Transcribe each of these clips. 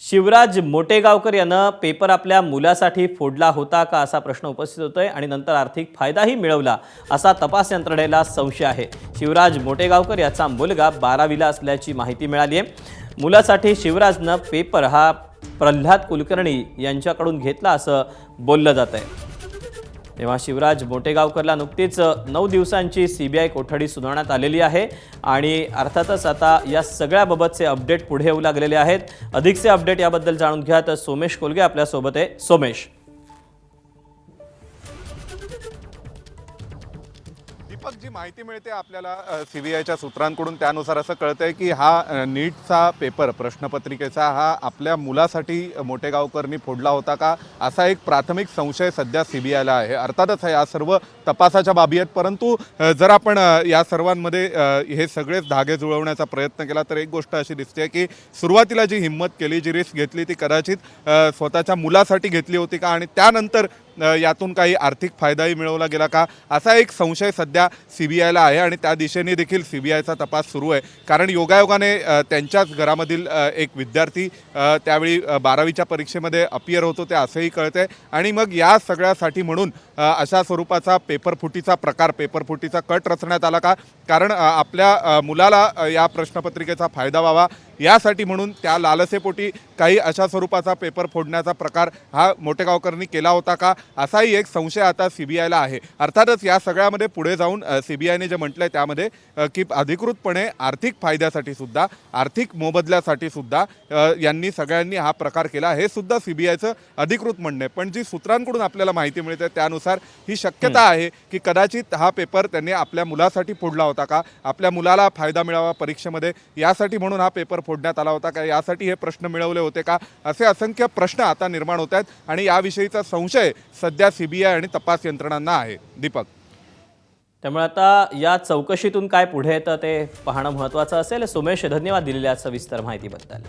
शिवराज मोटेगावकर यानं पेपर आपल्या मुलासाठी फोडला होता का असा प्रश्न उपस्थित होतोय आणि नंतर आर्थिक फायदाही मिळवला असा तपास यंत्रणेला संशय आहे। शिवराज मोटेगावकर याचा मुलगा 12वीला असल्याची माहिती मिळाली आहे। मुलासाठी शिवराजनं पेपर हा प्रल्हाद कुलकर्णी यांच्याकडून घेतला असं बोललं जात आहे। तेव्हा शिवराज मोटेगावकरला नुकतीच 9 दिवसांची सीबीआय कोठडी सुनावण्यात आलेली आहे आणि अर्थातच आता या सगळ्याबाबतचे अपडेट पुढे येऊ लागलेले आहेत। अधिकचे अपडेट याबद्दल जाणून घ्या तर सोमेश कोलगे आपल्या सोबत आहे। सोमेश, दीपक, जी माहिती मिळते आपल्याला सीबीआयच्या सूत्रांकडून त्यानुसार असं कळतंय की हा नीटचा पेपर प्रश्नपत्रिकेचा हा आपल्या मुलासाठी मोटेगावकरनी फोडला होता का असा एक प्राथमिक संशय सध्या सीबीआयला आहे। अर्थातच या सर्व तपासाच्या बाबी आहेत, परंतु जर आपण या सर्वांमध्ये हे सगळेच धागे जुळवण्याचा प्रयत्न केला तर एक गोष्ट अशी दिसते की सुरुवातीला जी हिंमत केली, जी रिस्क घेतली ती कदाचित स्वतःच्या मुलासाठी घेतली होती का आणि त्यानंतर यातून काही आर्थिक फायदाही मिळवला गेला का असा एक संशय सध्या सीबीआयला आहे आणि त्या दिशेने देखील सीबीआयचा तपास सुरू आहे। कारण योगायोगाने त्यांच्याच घरामधील एक विद्यार्थी त्यावेळी 12वीच्या परीक्षेमध्ये अपियर होतो ते असंही कळतंय आणि मग या सगळ्यासाठी म्हणून अशा स्वरूपाचा पेपरफुटीचा कट रचण्यात आला का, कारण आपल्या मुलाला या प्रश्नपत्रिकेचा फायदा व्हावा यासाठी म्हणून त्या लालसेपोटी काही अशा स्वरूपाचा पेपर फोडण्याचा प्रकार हा मोटेगावकरनी केला होता का असाही एक संशय आता सीबीआयला आहे। अर्थातच या सगळ्यामध्ये पुढे जाऊन सीबीआयने जे म्हटलंय त्यामध्ये की अधिकृतपणे आर्थिक फायद्यासाठी सुद्धा, आर्थिक मोबदल्यासाठी सुद्धा यांनी सगळ्यांनी हा प्रकार केला, हे सुद्धा सीबीआयचं अधिकृत म्हणणं आहे। पण जी सूत्रांकडून आपल्याला माहिती मिळते त्यानुसार ही शक्यता आहे की कदाचित हा पेपर त्यांनी आपल्या मुलासाठी फोडला होता का, आपल्या मुलाला फायदा मिळावा परीक्षेमध्ये यासाठी म्हणून हा पेपर फोडण्यात आला होता का, यासाठी हे प्रश्न मिळवले होते का, असे असंख्य प्रश्न आता निर्माण होत आहेत आणि याविषयीचा संशय सध्या सीबीआय आणि तपास यंत्रणांना आहे। दीपक, त्यामुळे आता या चौकशीतून काय पुढे येतं ते पाहणं महत्त्वाचं असेल। सोमेश, धन्यवाद दिलेल्या सविस्तर माहितीबद्दल।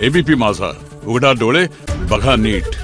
एबीपी माझा, उघडा डोळे बघा नीट।